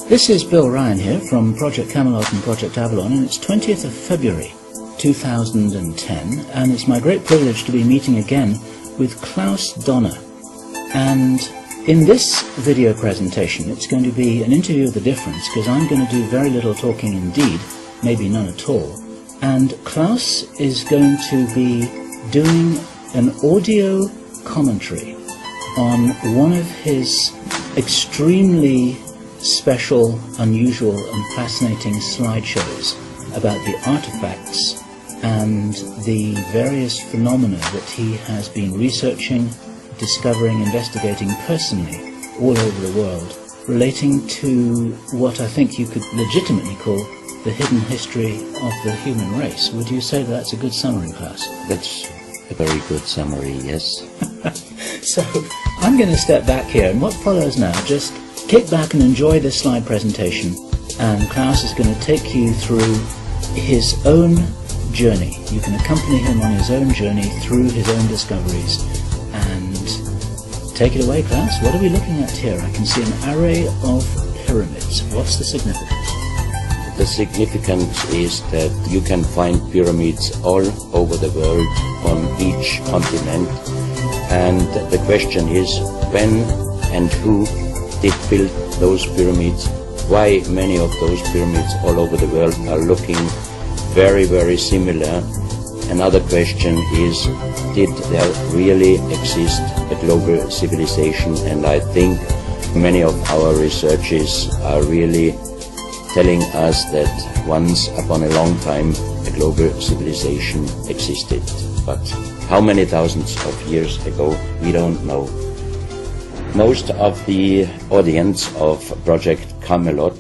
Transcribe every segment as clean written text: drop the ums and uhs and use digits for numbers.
This is Bill Ryan here from Project Camelot and Project Avalon, and it's 20th of February 2010, and it's my great privilege to be meeting again with Klaus Dona. And in this video presentation, it's going to be an interview of the difference, because I'm going to do very little talking indeed, maybe none at all. And Klaus is going to be doing an audio commentary on one of his extremely special, unusual and fascinating slideshows about the artifacts and the various phenomena that he has been researching, discovering, investigating personally all over the world, relating to what I think you could legitimately call the hidden history of the human race. Would you say that's a good summary, Klaus? That's a very good summary, yes. So I'm going to step back here, and what follows now, just kick back and enjoy this slide presentation, and Klaus is going to take you through his own journey. You can accompany him on his own journey through his own discoveries. And take it away, Klaus. What are we looking at here? I can see an array of pyramids. What's the significance? The significance is that you can find pyramids all over the world on each continent, and the question is when and who did build those pyramids, why many of those pyramids all over the world are looking very, very similar. Another question is, did there really exist a global civilization? And I think many of our researchers are really telling us that once upon a long time a global civilization existed. But how many thousands of years ago, we don't know. Most of the audience of Project Camelot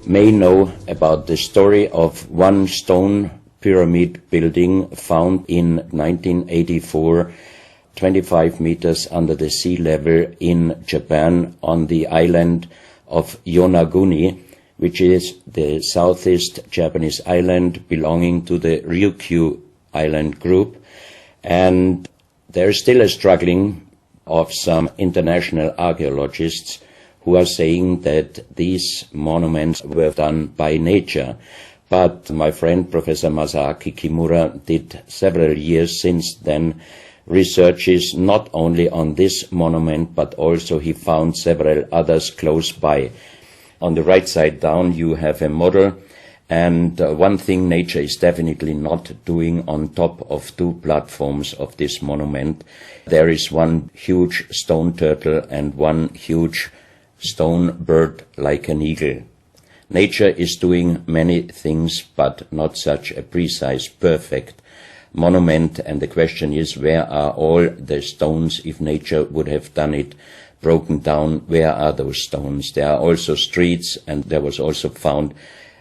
may know about the story of one stone pyramid building found in 1984, 25 meters under the sea level in Japan on the island of Yonaguni, which is the southeast Japanese island belonging to the Ryukyu island group. And there's still a struggling of some international archaeologists who are saying that these monuments were done by nature. But my friend Professor Masaaki Kimura did several years since then researches not only on this monument, but also he found several others close by. On the right side down you have a model, and one thing nature is definitely not doing on top of two platforms of this monument. There is one huge stone turtle and one huge stone bird like an eagle. Nature is doing many things, but not such a precise, perfect monument, and the question is, where are all the stones? If nature would have done it broken down, where are those stones? There are also streets, and there was also found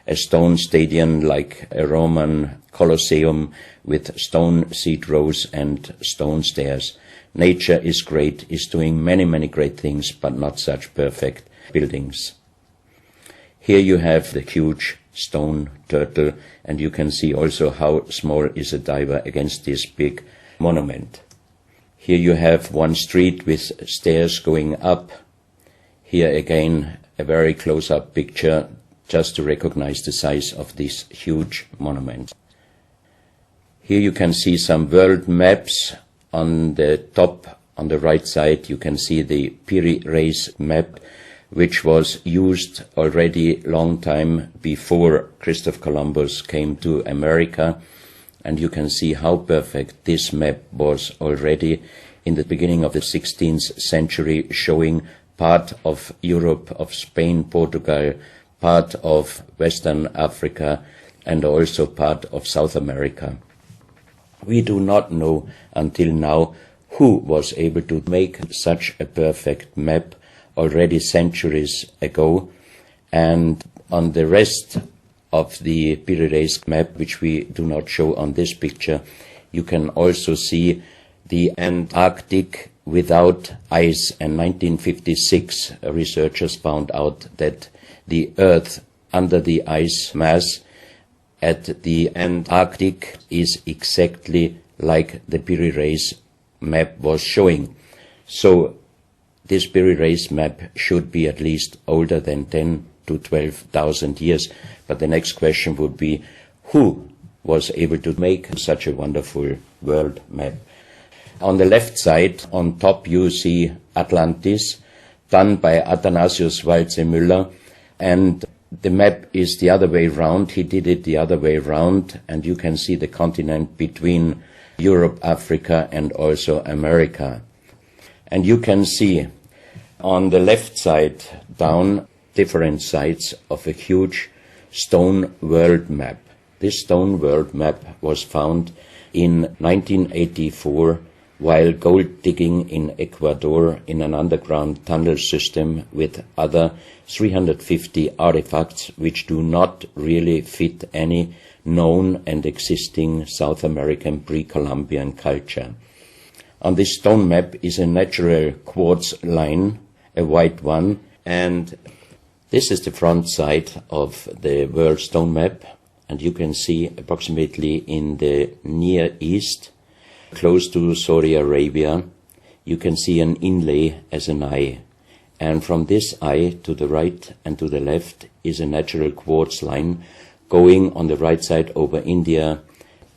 a stone stadium like a Roman Colosseum with stone seat rows and stone stairs. Nature is great, is doing many, many great things, but not such perfect buildings. Here you have the huge stone turtle, and you can see also how small is a diver against this big monument. Here you have one street with stairs going up. Here again a very close-up picture just to recognize the size of this huge monument. Here you can see some world maps. On the top, on the right side, you can see the Piri Reis map, which was used already long time before Christopher Columbus came to America. And you can see how perfect this map was already in the beginning of the 16th century, showing part of Europe, of Spain, Portugal, part of Western Africa, and also part of South America. We do not know until now who was able to make such a perfect map already centuries ago, and on the rest of the Piri Reis map, which we do not show on this picture, you can also see the Antarctic without ice. In 1956, researchers found out that the Earth under the ice mass at the Antarctic is exactly like the Piri Reis map was showing. So this Piri Reis map should be at least older than 10 to 12,000 years. But the next question would be, who was able to make such a wonderful world map? On the left side, on top, you see Atlantis, done by Athanasius Waldseemüller, and the map is the other way round. He did it the other way round, and you can see the continent between Europe, Africa, and also America. And you can see on the left side down different sides of a huge stone world map. This stone world map was found in 1984 while gold digging in Ecuador in an underground tunnel system with other 350 artifacts which do not really fit any known and existing South American pre-Columbian culture. On this stone map is a natural quartz line, a white one, and this is the front side of the world stone map, and you can see approximately in the Near East, close to Saudi Arabia, you can see an inlay as an eye. And from this eye to the right and to the left is a natural quartz line going on the right side over India,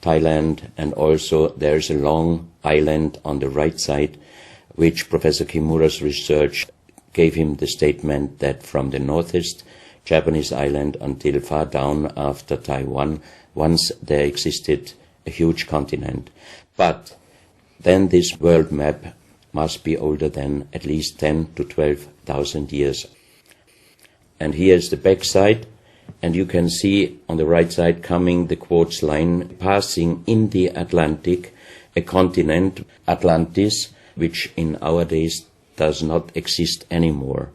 Thailand, and also there's a long island on the right side, which Professor Kimura's research gave him the statement that from the northeast Japanese island until far down after Taiwan, once there existed a huge continent. But then this world map must be older than at least 10 to 12,000 years. And here's the back side, and you can see on the right side coming the quartz line passing in the Atlantic, a continent, Atlantis, which in our days does not exist anymore.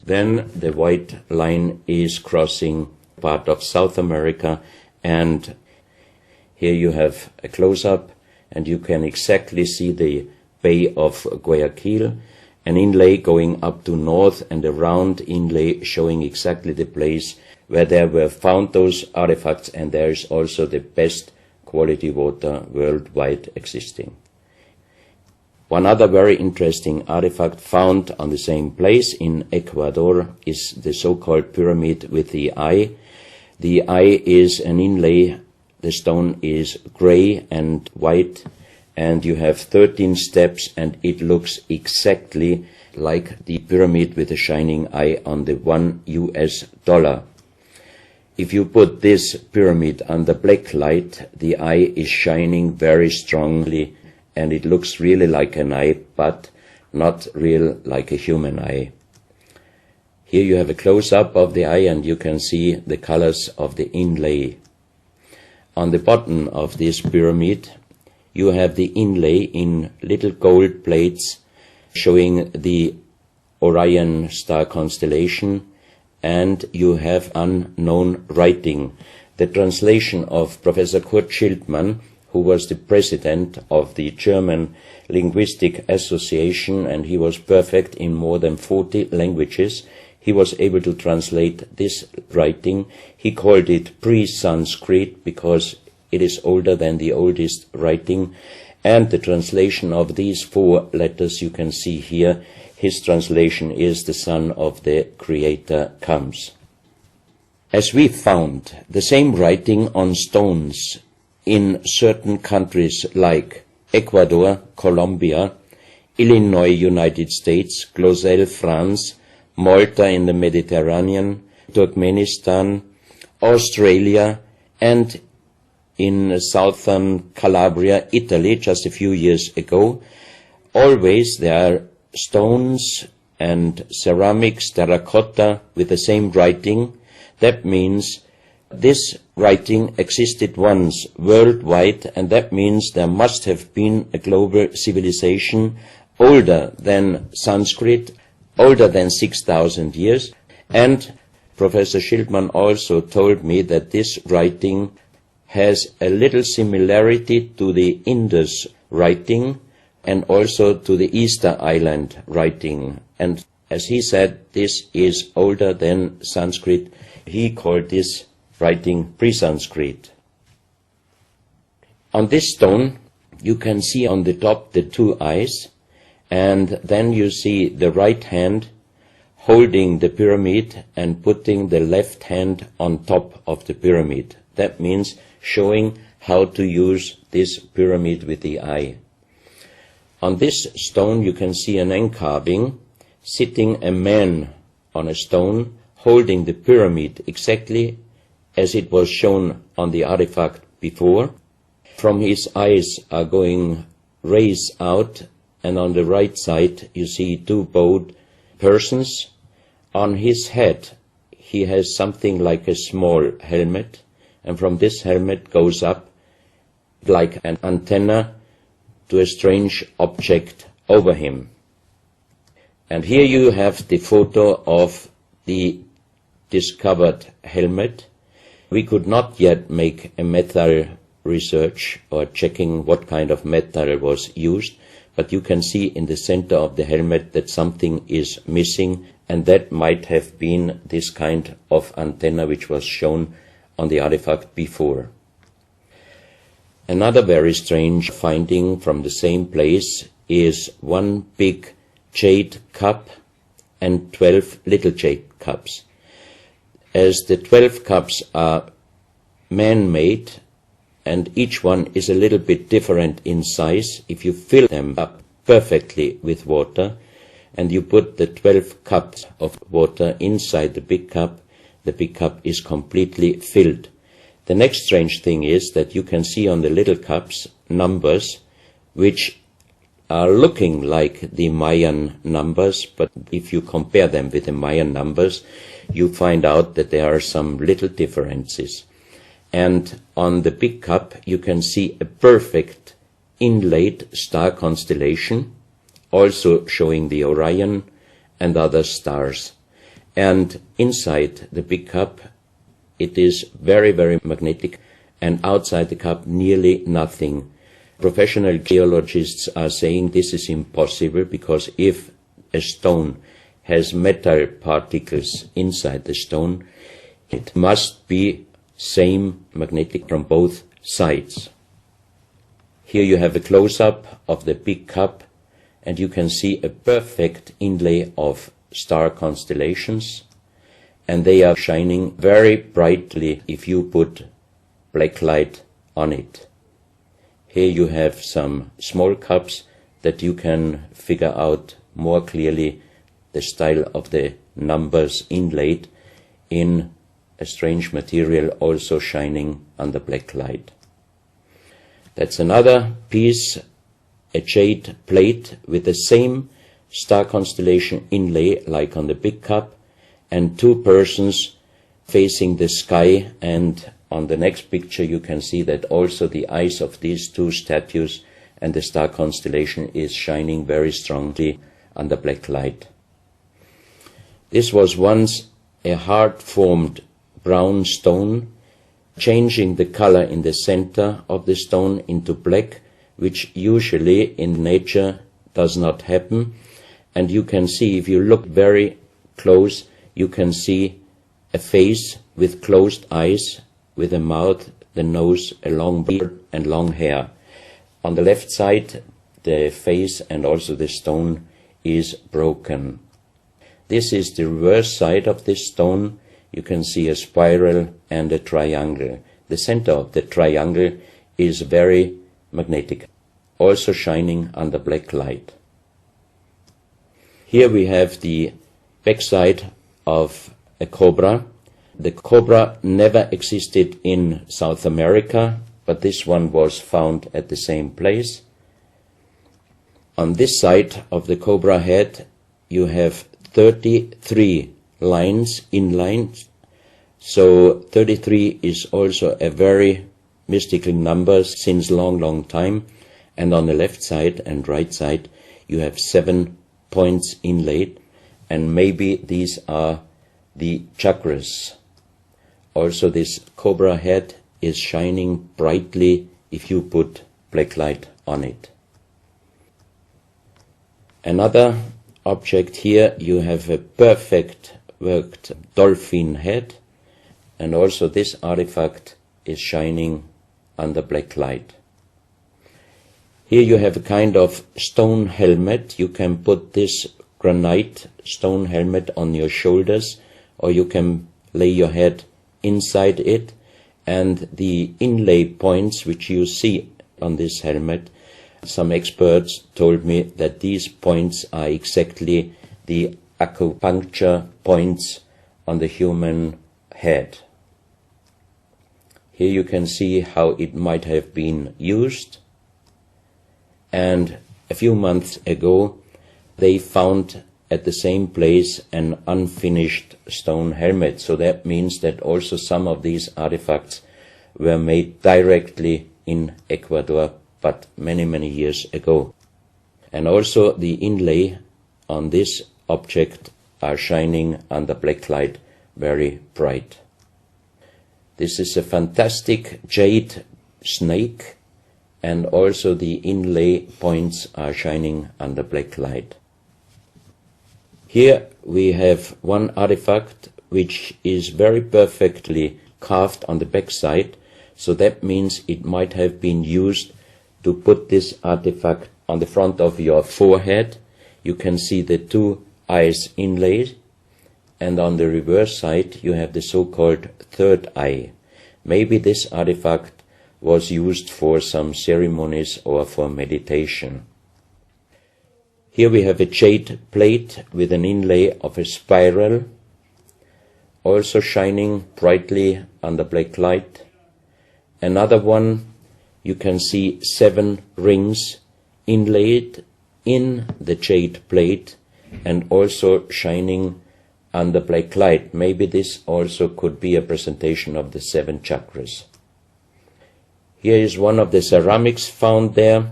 Then the white line is crossing part of South America, and here you have a close-up, and you can exactly see the Bay of Guayaquil, an inlay going up to north, and a round inlay showing exactly the place where there were found those artifacts, and there is also the best quality water worldwide existing. One other very interesting artifact found on the same place in Ecuador is the so-called pyramid with the eye. The eye is an inlay, the stone is gray and white, and you have 13 steps, and it looks exactly like the pyramid with a shining eye on the $1 US. If you put this pyramid under black light, the eye is shining very strongly, and it looks really like an eye, but not real like a human eye. Here you have a close-up of the eye, and you can see the colors of the inlay. On the bottom of this pyramid, you have the inlay in little gold plates showing the Orion star constellation, and you have unknown writing. The translation of Professor Kurt Schildmann, who was the president of the German Linguistic Association, and he was perfect in more than 40 languages. He was able to translate this writing. He called it pre-Sanskrit because it is older than the oldest writing. And the translation of these 4 letters you can see here, his translation is "the Son of the Creator comes." As we found the same writing on stones in certain countries like Ecuador, Colombia, Illinois, United States, Clausel, France, Malta in the Mediterranean, Turkmenistan, Australia, and in southern Calabria, Italy, just a few years ago. Always there are stones and ceramics, terracotta, with the same writing. That means this writing existed once worldwide, and that means there must have been a global civilization older than Sanskrit, older than 6,000 years. And Professor Schildmann also told me that this writing has a little similarity to the Indus writing and also to the Easter Island writing. And as he said, this is older than Sanskrit. He called this writing pre-Sanskrit. On this stone, you can see on the top the 2 eyes, and then you see the right hand holding the pyramid and putting the left hand on top of the pyramid. That means showing how to use this pyramid with the eye. On this stone you can see an encarving, sitting a man on a stone, holding the pyramid exactly as it was shown on the artifact before. From his eyes are going rays out, and on the right side you see two bowed persons. On his head he has something like a small helmet, and from this helmet goes up like an antenna to a strange object over him. And here you have the photo of the discovered helmet. We could not yet make a metal research or checking what kind of metal was used, but you can see in the center of the helmet that something is missing, and that might have been this kind of antenna which was shown on the artifact before. Another very strange finding from the same place is one big jade cup and 12 little jade cups. As the 12 cups are man-made and each one is a little bit different in size, if you fill them up perfectly with water and you put the 12 cups of water inside the big cup is completely filled. The next strange thing is that you can see on the little cups numbers which are looking like the Mayan numbers, but if you compare them with the Mayan numbers, you find out that there are some little differences. And on the big cup you can see a perfect inlaid star constellation, also showing the Orion and other stars. And inside the big cup it is very, very magnetic, and outside the cup nearly nothing. Professional geologists are saying this is impossible, because if a stone has metal particles inside the stone, it must be same magnetic from both sides. Here you have a close-up of the big cup, and you can see a perfect inlay of star constellations, and they are shining very brightly if you put black light on it. Here you have some small cups that you can figure out more clearly the style of the numbers inlaid in a strange material, also shining under black light. That's another piece, a jade plate with the same star constellation inlay like on the big cup, and two persons facing the sky, and on the next picture you can see that also the eyes of these two statues and the star constellation is shining very strongly under black light. This was once a hard-formed brown stone, changing the color in the center of the stone into black, which usually in nature does not happen. And you can see, if you look very close, you can see a face with closed eyes, with a mouth, the nose, a long beard and long hair. On the left side, the face and also the stone is broken. This is the reverse side of this stone. You can see a spiral and a triangle. The center of the triangle is very magnetic, also shining under black light. Here we have the backside of a cobra. The cobra never existed in South America, but this one was found at the same place. On this side of the cobra head you have 33 lines, inlines. So 33 is also a very mystical number since long time. And on the left side and right side you have 7 points inlaid, and maybe these are the chakras. Also this cobra head is shining brightly if you put black light on it. Another object here, you have a perfect worked dolphin head, and also this artifact is shining under black light. Here you have a kind of stone helmet. You can put this granite stone helmet on your shoulders, or you can lay your head inside it, and the inlay points which you see on this helmet, some experts told me that these points are exactly the acupuncture points on the human head. Here you can see how it might have been used, and a few months ago they found at the same place an unfinished stone helmet. So that means that also some of these artifacts were made directly in Ecuador, but many, many years ago. And also the inlay on this object are shining under black light very bright. This is a fantastic jade snake, and also the inlay points are shining under black light. Here we have one artifact which is very perfectly carved on the back side, so that means it might have been used to put this artifact on the front of your forehead. You can see the two eyes inlaid, and on the reverse side you have the so-called third eye. Maybe this artifact was used for some ceremonies or for meditation. Here we have a jade plate with an inlay of a spiral, also shining brightly under black light. Another one, you can see 7 rings inlaid in the jade plate and also shining under black light. Maybe this also could be a presentation of the 7 chakras. Here is one of the ceramics found there.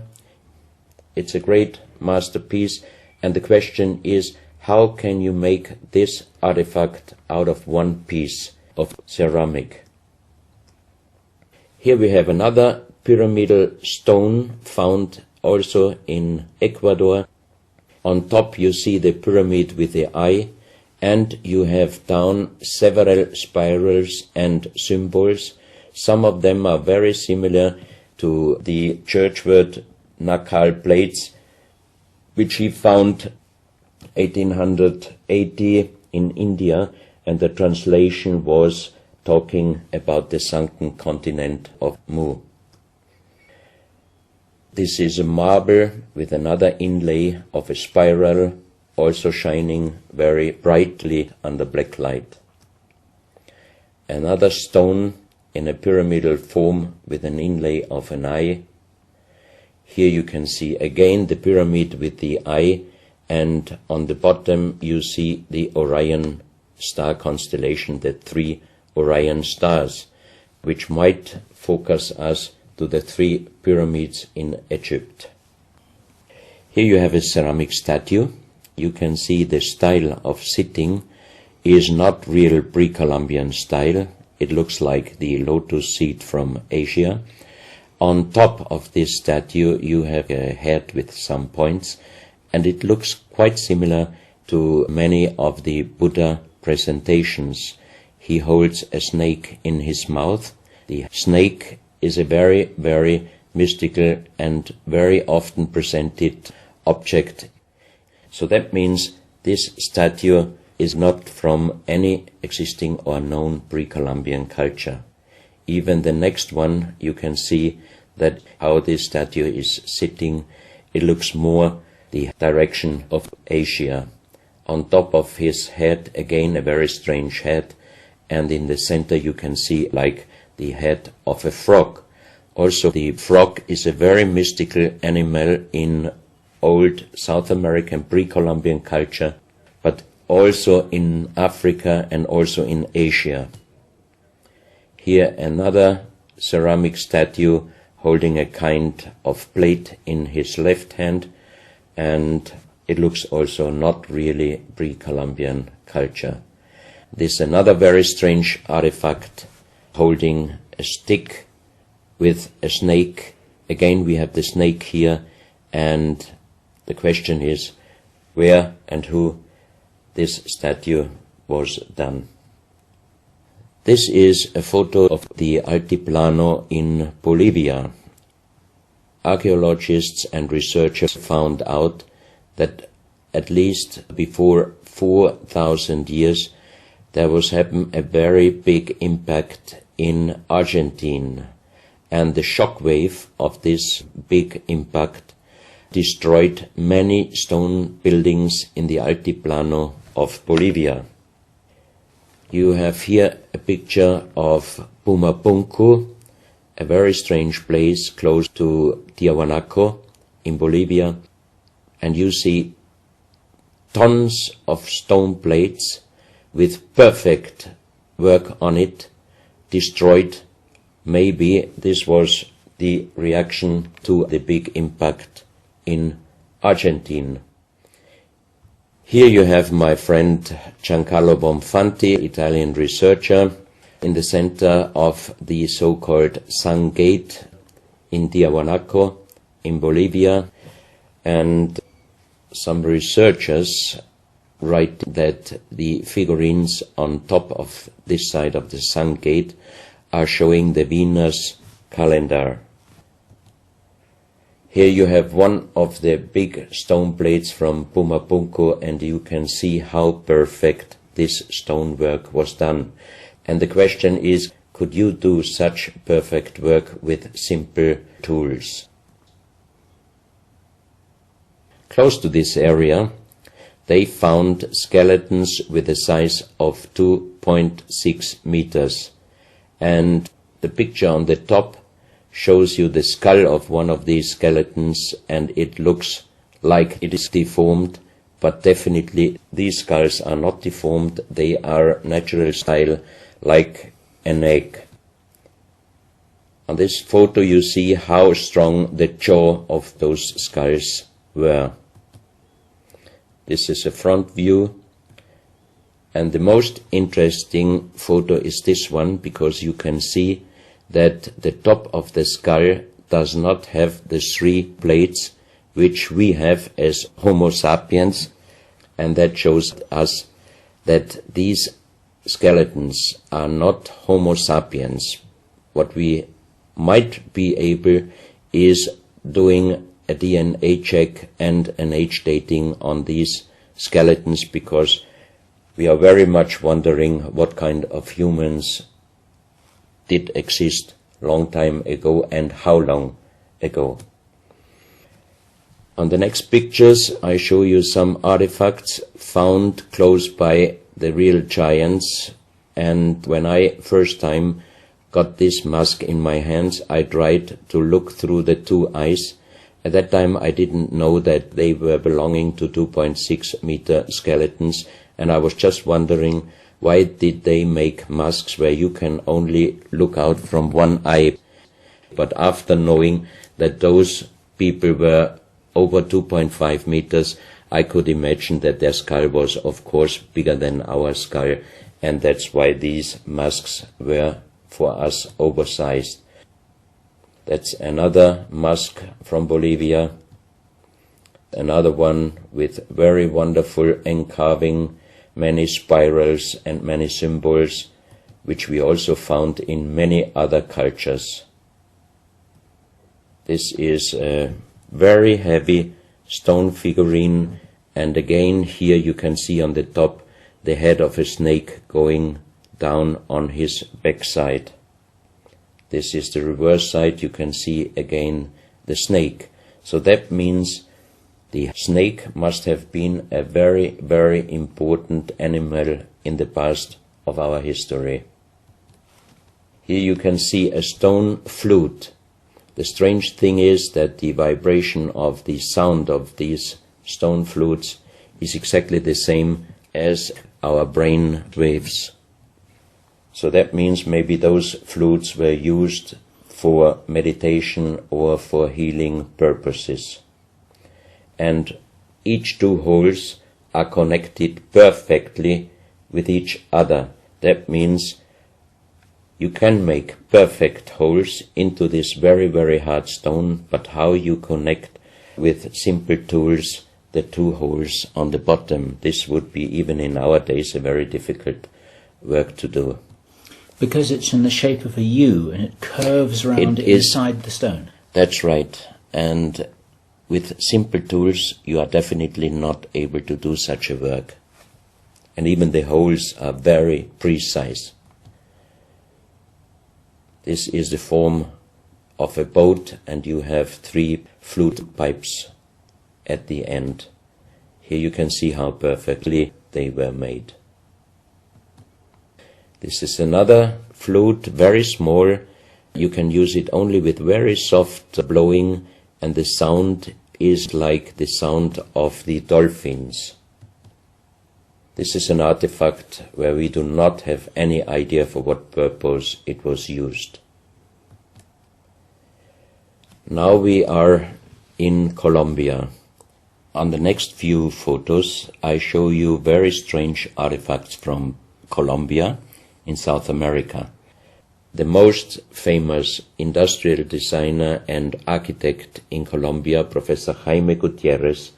It's a great masterpiece, and the question is, how can you make this artifact out of one piece of ceramic? Here we have another pyramidal stone found also in Ecuador. On top you see the pyramid with the eye, and you have down several spirals and symbols. Some of them are very similar to the churchward Nakal plates, which he found 1880 in India, and the translation was talking about the sunken continent of Mu. This is a marble with another inlay of a spiral, also shining very brightly under black light. Another stone in a pyramidal form with an inlay of an eye. Here you can see again the pyramid with the eye, and on the bottom you see the Orion star constellation, the 3 Orion stars, which might focus us to the 3 pyramids in Egypt. Here you have a ceramic statue. You can see the style of sitting is not real pre-Columbian style. It looks like the lotus seat from Asia. On top of this statue you have a head with some points, and it looks quite similar to many of the Buddha presentations. He holds a snake in his mouth. The snake is a very, very mystical and very often presented object. So that means this statue is not from any existing or known pre-Columbian culture. Even the next one, you can see that how this statue is sitting, it looks more the direction of Asia. On top of his head, again a very strange head, and in the center you can see like the head of a frog. Also the frog is a very mystical animal in old South American pre-Columbian culture, but also in Africa and also in Asia. Here another ceramic statue holding a kind of plate in his left hand, and it looks also not really pre-Columbian culture. This is another very strange artifact holding a stick with a snake. Again we have the snake here, and the question is where and who this statue was done. This is a photo of the Altiplano in Bolivia. Archaeologists and researchers found out that at least before 4,000 years, there was happen a very big impact in Argentina, and the shock wave of this big impact destroyed many stone buildings in the Altiplano of Bolivia. You have here a picture of Pumapunku, a very strange place close to Tiahuanaco in Bolivia, and you see tons of stone plates with perfect work on it, destroyed. Maybe this was the reaction to the big impact in Argentina. Here you have my friend Giancarlo Bonfanti, Italian researcher, in the center of the so-called Sun Gate in Tiahuanaco in Bolivia, and some researchers write that the figurines on top of this side of the Sun Gate are showing the Venus calendar. Here you have one of the big stone plates from Pumapunku, and you can see how perfect this stonework was done. And the question is, could you do such perfect work with simple tools? Close to this area, they found skeletons with a size of 2.6 meters. And the picture on the top shows you the skull of one of these skeletons, and it looks like it is deformed, but definitely these skulls are not deformed. They are natural style, like an egg. On this photo you see how strong the jaw of those skulls were. This is a front view, and the most interesting photo is this one, because you can see that the top of the skull does not have the three plates which we have as Homo sapiens, and that shows us that these skeletons are not Homo sapiens. What we might be able is doing a DNA check and an age dating on these skeletons, because we are very much wondering what kind of humans did exist long time ago and how long ago. On the next pictures I show you some artifacts found close by the real giants, and when I first time got this mask in my hands, I tried to look through the two eyes. At that time I didn't know that they were belonging to 2.6 meter skeletons, and I was just wondering, why did they make masks where you can only look out from one eye? But after knowing that those people were over 2.5 meters, I could imagine that their skull was of course bigger than our skull, and that's why these masks were for us oversized. That's another mask from Bolivia, another one with very wonderful encarving, many spirals and many symbols, which we also found in many other cultures. This is a very heavy stone figurine, and again here you can see on the top the head of a snake going down on his backside. This is the reverse side. You can see again the snake. So that means the snake must have been a very, very important animal in the past of our history. Here you can see a stone flute. The strange thing is that the vibration of the sound of these stone flutes is exactly the same as our brain waves. So that means maybe those flutes were used for meditation or for healing purposes. And each two holes are connected perfectly with each other. That means you can make perfect holes into this very, very hard stone, but how you connect with simple tools the two holes on the bottom, this would be even in our days a very difficult work to do. Because it's in the shape of a U and it curves around inside the stone. That's right. And with simple tools you are definitely not able to do such a work. And even the holes are very precise. This is the form of a boat, and you have 3 flute pipes at the end. Here you can see how perfectly they were made. This is another flute, very small. You can use it only with very soft blowing, and the sound is like the sound of the dolphins. This is an artifact where we do not have any idea for what purpose it was used. Now we are in Colombia. On the next few photos I show you very strange artifacts from Colombia in South America. The most famous industrial designer and architect in Colombia, Professor Jaime Gutierrez,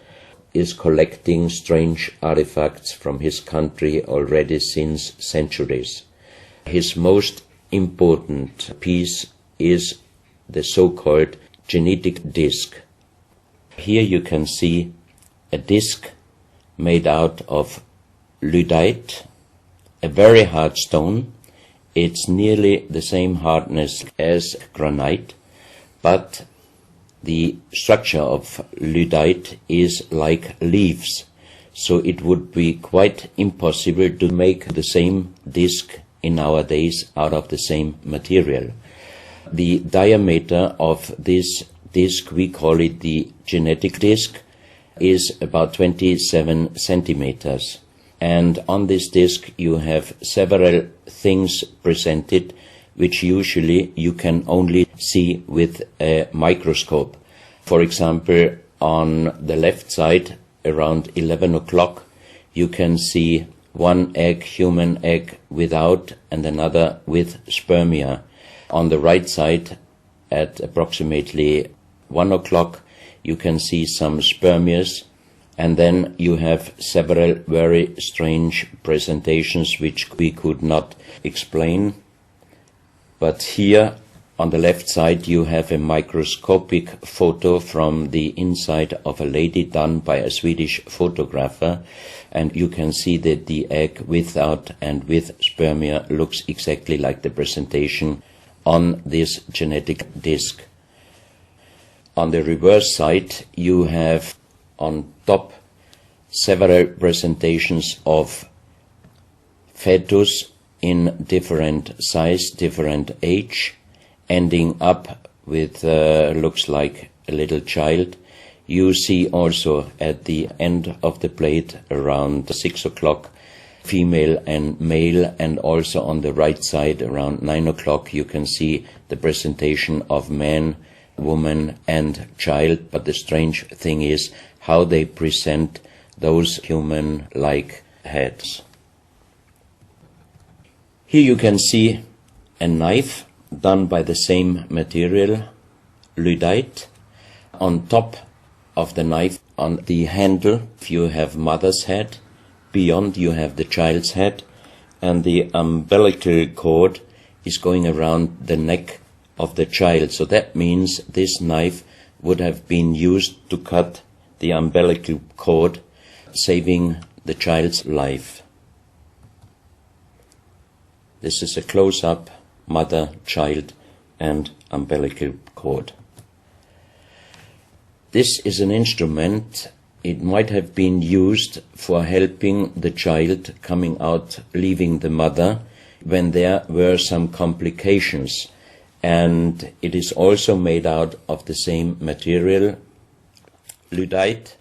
is collecting strange artifacts from his country already since centuries. His most important piece is the so-called genetic disc. Here you can see a disc made out of lyddite, a very hard stone. It's nearly the same hardness as granite, but the structure of lyddite is like leaves, so it would be quite impossible to make the same disc in our days out of the same material. The diameter of this disc, we call it the genetic disc, is about 27 centimeters. And on this disc you have several things presented which usually you can only see with a microscope. For example, on the left side, around 11 o'clock, you can see one egg, human egg, without, and another with spermia. On the right side, at approximately 1 o'clock, you can see some spermias, and then you have several very strange presentations which we could not explain. But here on the left side you have a microscopic photo from the inside of a lady done by a Swedish photographer, and you can see that the egg without and with spermia looks exactly like the presentation on this genetic disc. On the reverse side you have on top several presentations of fetus in different size, different age, ending up with looks like a little child. You see also at the end of the plate around 6 o'clock female and male, and also on the right side around 9 o'clock you can see the presentation of man, woman and child. But the strange thing is how they present those human-like heads. Here you can see a knife done by the same material, lyddite. On top of the knife, on the handle, you have mother's head. Beyond you have the child's head, and the umbilical cord is going around the neck of the child. So that means this knife would have been used to cut the umbilical cord, saving the child's life. This is a close-up mother, child and umbilical cord. This is an instrument. It might have been used for helping the child coming out, leaving the mother, when there were some complications. And it is also made out of the same material, lyddite.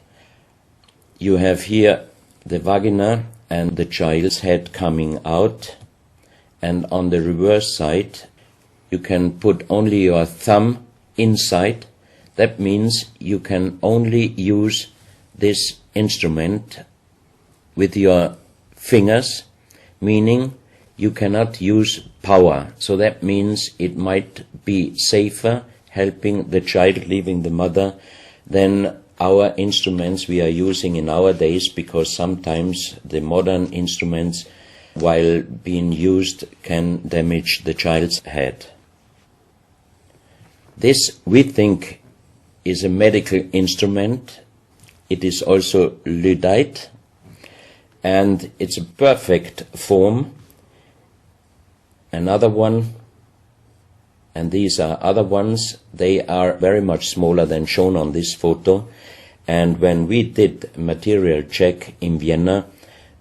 You have here the vagina and the child's head coming out, and on the reverse side you can put only your thumb inside. That means you can only use this instrument with your fingers, meaning you cannot use power. So that means it might be safer helping the child leaving the mother than our instruments we are using in our days, because sometimes the modern instruments, while being used, can damage the child's head. This, we think, is a medical instrument. It is also lyddite, and it's a perfect form. Another one, and these are other ones, they are very much smaller than shown on this photo. And when we did a material check in Vienna,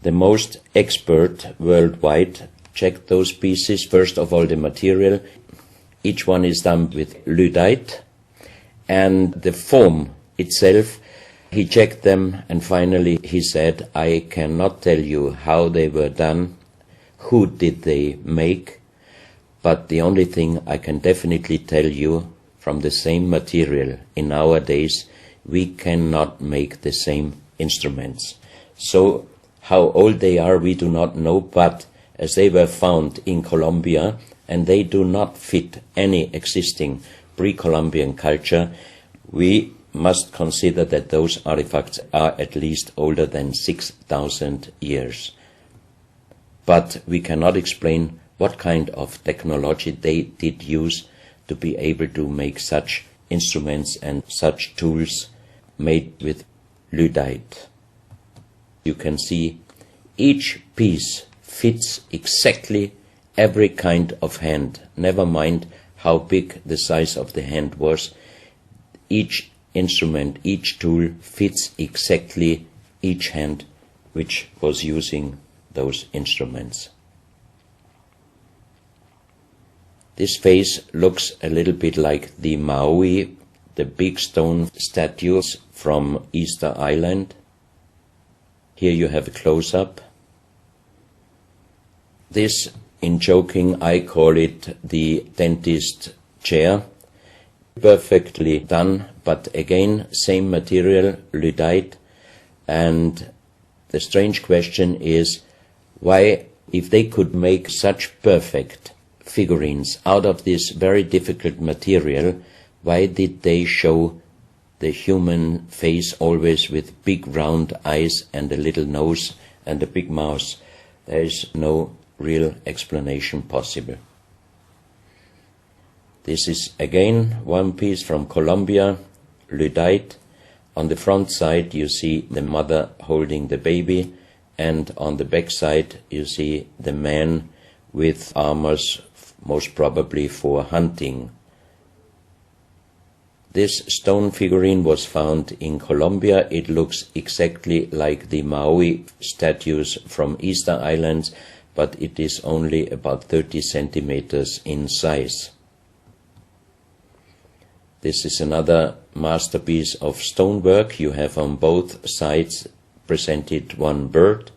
the most expert worldwide checked those pieces. First of all, the material. Each one is done with lyddite, and the form itself, he checked them, and finally he said, I cannot tell you how they were done, who did they make, but the only thing I can definitely tell you, from the same material in our days, we cannot make the same instruments. So how old they are we do not know, but as they were found in Colombia, and they do not fit any existing pre-Columbian culture, we must consider that those artifacts are at least older than 6,000 years. But we cannot explain what kind of technology they did use to be able to make such instruments and such tools made with lyddite. You can see each piece fits exactly every kind of hand, never mind how big the size of the hand was. Each instrument, each tool fits exactly each hand which was using those instruments. This face looks a little bit like the Maui, the big stone statues from Easter Island. Here you have a close-up. This, in joking, I call it the dentist chair. Perfectly done, but again, same material, lyddite. And the strange question is, why, if they could make such perfect figurines out of this very difficult material, why did they show the human face always with big round eyes and a little nose and a big mouth? There is no real explanation possible. This is again one piece from Colombia, lyddite. On the front side you see the mother holding the baby, and on the back side you see the man with armors, most probably for hunting. This stone figurine was found in Colombia. It looks exactly like the Maui statues from Easter Islands, but it is only about 30 centimeters in size. This is another masterpiece of stonework. You have on both sides presented one bird,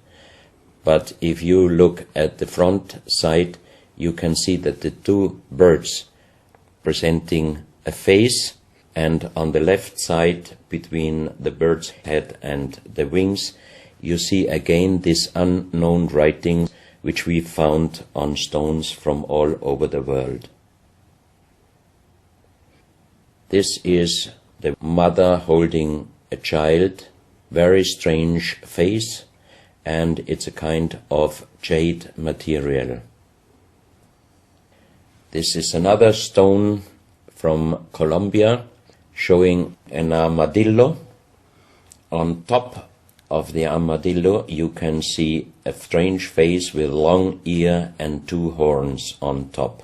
but if you look at the front side, you can see that the two birds presenting a face, and on the left side, between the bird's head and the wings, you see again this unknown writing which we found on stones from all over the world. This is the mother holding a child, very strange face, and it's a kind of jade material. This is another stone from Colombia showing an armadillo. On top of the armadillo you can see a strange face with long ear and two horns on top.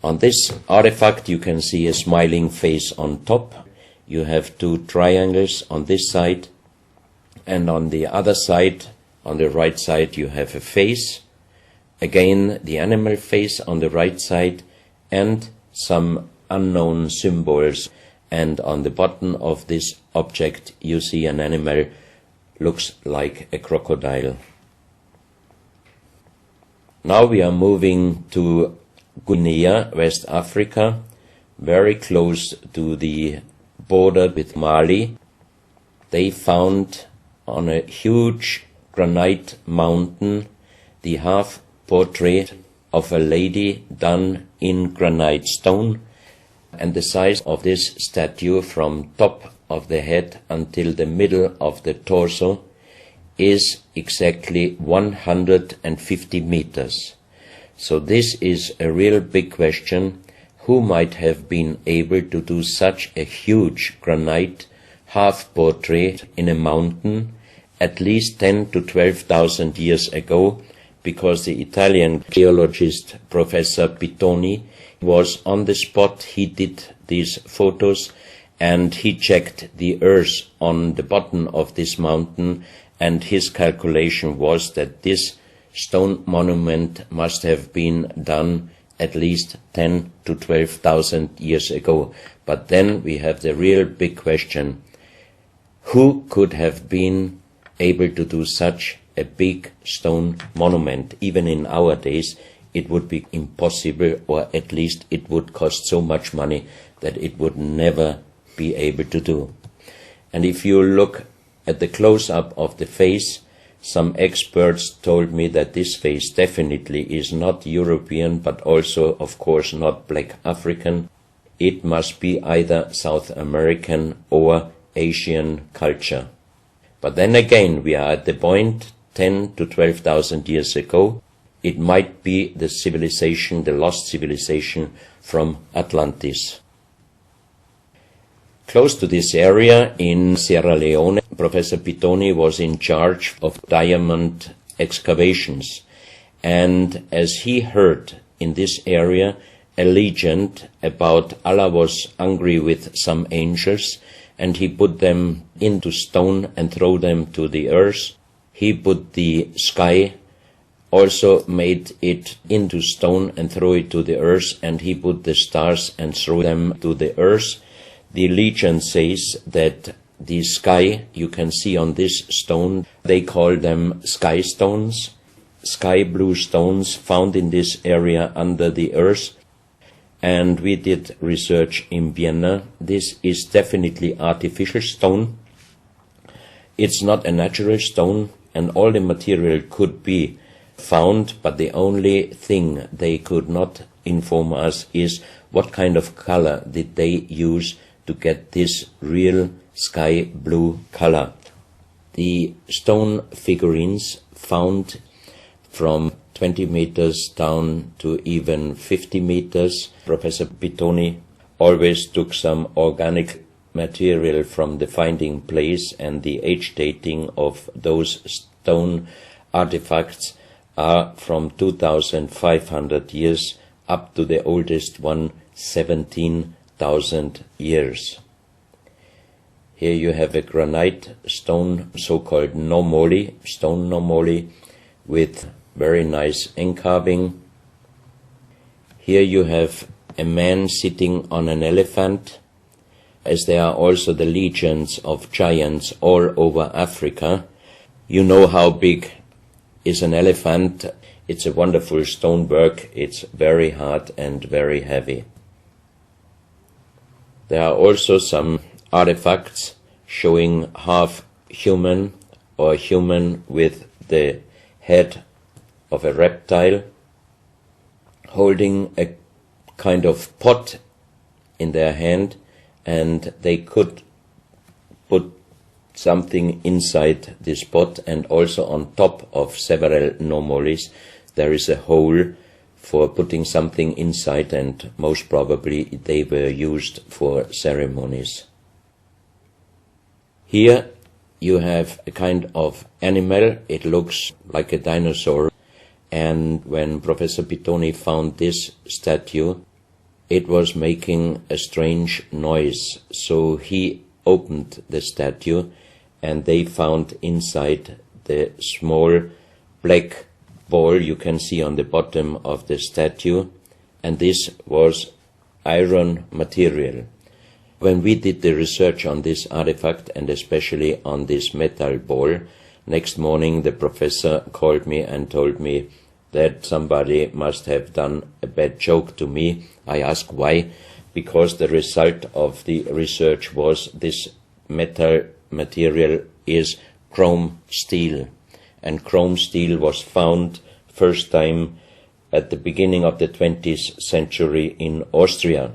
On this artifact you can see a smiling face on top. You have two triangles on this side, and on the other side, on the right side, you have a face. Again, the animal face on the right side, and some unknown symbols. And on the bottom of this object you see an animal, looks like a crocodile. Now we are moving to Guinea, West Africa, very close to the border with Mali. They found on a huge granite mountain the half portrait of a lady done in granite stone, and the size of this statue from top of the head until the middle of the torso is exactly 150 meters. So this is a real big question. who might have been able to do such a huge granite half-portrait in a mountain at least 10 to 12,000 years ago, because the Italian geologist Professor Pittoni was on the spot. He did these photos and he checked the earth on the bottom of this mountain, and his calculation was that this stone monument must have been done at least 10 to 12,000 years ago. But then we have the real big question: who could have been able to do such a big stone monument? Even in our days it would be impossible, or at least it would cost so much money that it would never be able to do. And if you look at the close-up of the face, some experts told me that this face definitely is not European, but also, of course, not black African. It must be either South American or Asian culture. But then again, we are at the point 10 to 12,000 years ago. It might be the civilization, the lost civilization from Atlantis. Close to this area in Sierra Leone, Professor Pittoni was in charge of diamond excavations. And as he heard in this area a legend about Allah was angry with some angels, and he put them into stone and throw them to the earth. He put the sky, also made it into stone and throw it to the earth, and he put the stars and throw them to the earth. The legend says that the sky, you can see on this stone, they call them sky stones, sky blue stones found in this area under the earth. And we did research in Vienna. This is definitely artificial stone. It's not a natural stone, and all the material could be found, but the only thing they could not inform us is what kind of color did they use to get this real sky blue color. The stone figurines found from 20 meters down to even 50 meters. Professor Pittoni always took some organic material from the finding place, and the age dating of those stone artifacts are from 2,500 years up to the oldest one, 17,000 years. Here you have a granite stone, so-called nomoli, stone nomoli, with very nice encarving. Here you have a man sitting on an elephant, as there are also the legends of giants all over Africa. You know how big is an elephant. It's a wonderful stonework. It's very hard and very heavy. There are also some artifacts showing half human or human with the head of a reptile, holding a kind of pot in their hand, and they could put something inside this pot, and also on top of several nomolis there is a hole for putting something inside, and most probably they were used for ceremonies. Here you have a kind of animal. It looks like a dinosaur, and when Professor Pittoni found this statue, it was making a strange noise. So he opened the statue, and they found inside the small black ball you can see on the bottom of the statue, and this was iron material. When we did the research on this artifact, and especially on this metal ball, next morning the professor called me and told me that somebody must have done a bad joke to me. I asked why, because the result of the research was this metal material is chrome steel, and chrome steel was found first time at the beginning of the 20th century in Austria.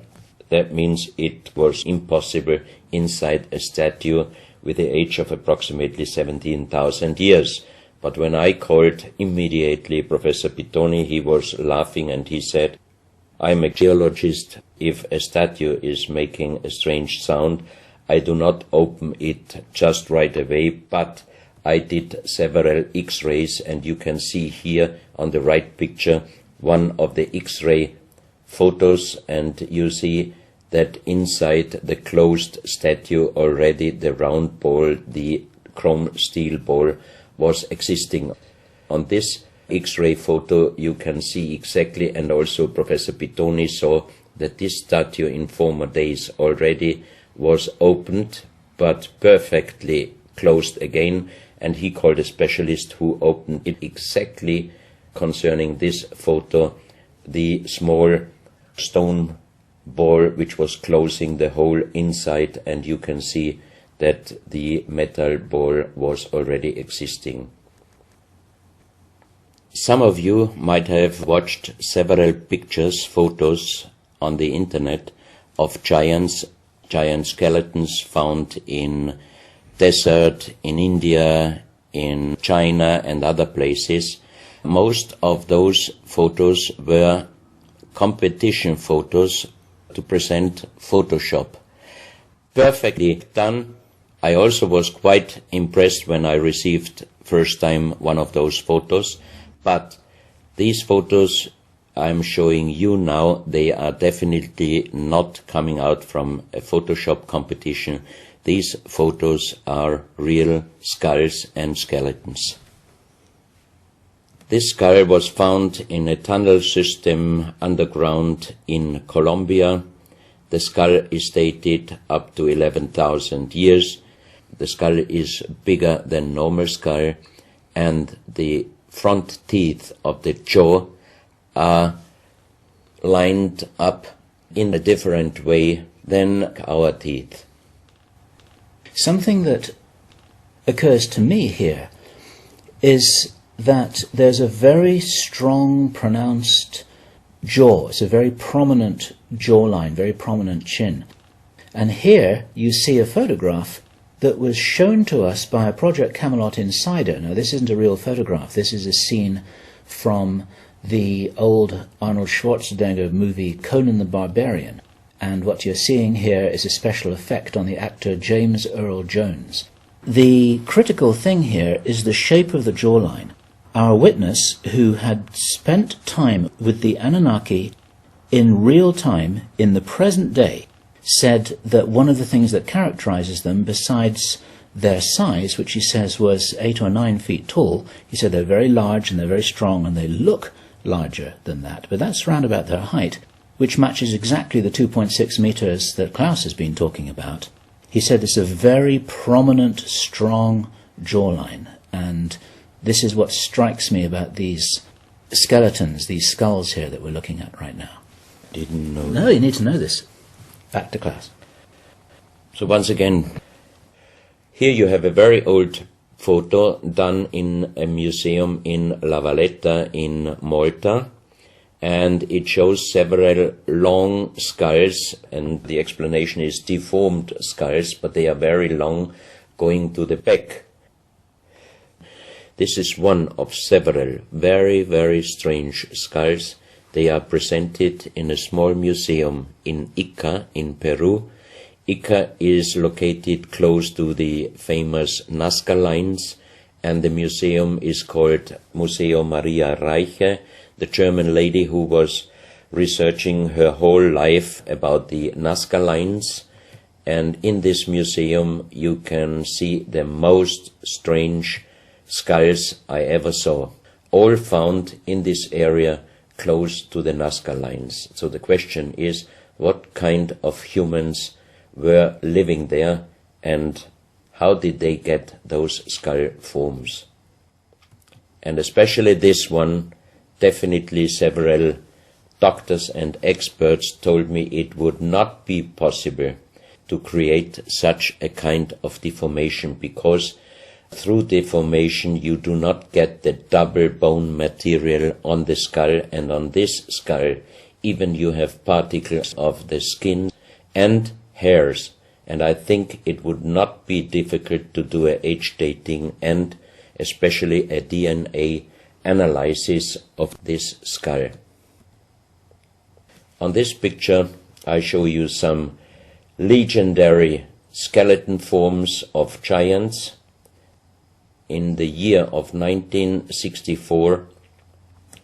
That means it was impossible inside a statue with the age of approximately 17,000 years. But when I called immediately Professor Pittoni, he was laughing and he said, I'm a geologist. If a statue is making a strange sound, I do not open it just right away, but I did several X-rays, and you can see here on the right picture one of the X-ray photos, and you see that inside the closed statue already the round ball, the chrome steel ball, was existing. On this X-ray photo you can see exactly, and also Professor Pittoni saw, that this statue in former days already was opened but perfectly closed again, and he called a specialist who opened it exactly concerning this photo, the small stone ball which was closing the hole inside, and you can see that the metal ball was already existing. Some of you might have watched several pictures, photos on the internet of giant skeletons found in desert, in India, in China and other places. Most of those photos were competition photos to present Photoshop. Perfectly done. I also was quite impressed when I received first time one of those photos, but these photos I'm showing you now, they are definitely not coming out from a Photoshop competition. These photos are real skulls and skeletons. This skull was found in a tunnel system underground in Colombia. The skull is dated up to 11,000 years. The skull is bigger than normal skull, and the front teeth of the jaw are lined up in a different way than our teeth. Something that occurs to me here is that there's a very strong, pronounced jaw. It's a very prominent jawline, very prominent chin. And here you see a photograph that was shown to us by a Project Camelot insider. Now, this isn't a real photograph. This is a scene from the old Arnold Schwarzenegger movie Conan the Barbarian. And what you're seeing here is a special effect on the actor James Earl Jones. The critical thing here is the shape of the jawline. Our witness, who had spent time with the Anunnaki in real time, in the present day, said that one of the things that characterizes them, besides their size, which he says was 8 or 9 feet tall, he said they're very large and they're very strong and they look larger than that. But that's round about their height, which matches exactly the 2.6 meters that Klaus has been talking about. He said it's a very prominent, strong jawline, and this is what strikes me about these skeletons, these skulls here that we're looking at right now. Didn't know. No, you need to know this. Back to Klaus. So once again, here you have a very old photo done in a museum in La Valletta in Malta, and it shows several long skulls, and the explanation is deformed skulls, but they are very long, going to the back. This is one of several very, very strange skulls. They are presented in a small museum in Ica in Peru. Ica is located close to the famous Nazca lines, and the museum is called Museo Maria Reiche, the German lady who was researching her whole life about the Nazca lines. And in this museum you can see the most strange skulls I ever saw, all found in this area close to the Nazca lines. So the question is, what kind of humans were living there, and how did they get those skull forms? And especially this one, definitely several doctors and experts told me it would not be possible to create such a kind of deformation, because through deformation you do not get the double bone material on the skull, and on this skull even you have particles of the skin and hairs, and I think it would not be difficult to do a age dating and especially a DNA analysis of this skull. On this picture I show you some legendary skeleton forms of giants. In the year of 1964,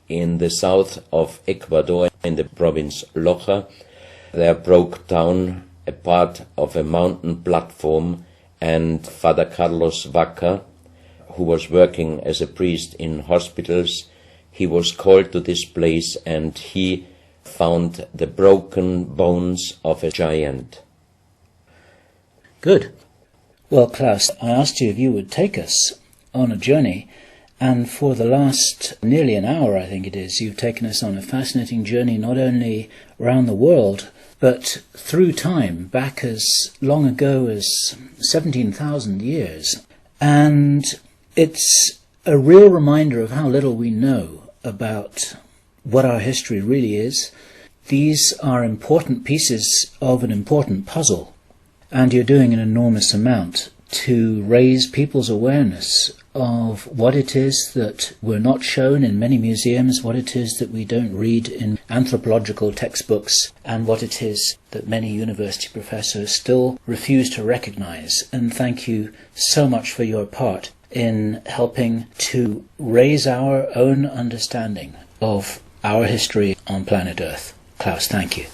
in the south of Ecuador, in the province Loja, there broke down a part of a mountain platform, and Father Carlos Vaca, who was working as a priest in hospitals, he was called to this place and he found the broken bones of a giant. Good. Well, Klaus, I asked you if you would take us on a journey, and for the last nearly an hour, I think it is, you've taken us on a fascinating journey not only around the world, but through time, back as long ago as 17,000 years. And it's a real reminder of how little we know about what our history really is. These are important pieces of an important puzzle, and you're doing an enormous amount to raise people's awareness of what it is that we're not shown in many museums, what it is that we don't read in anthropological textbooks, and what it is that many university professors still refuse to recognize. And thank you so much for your part in helping to raise our own understanding of our history on planet Earth. Klaus, thank you.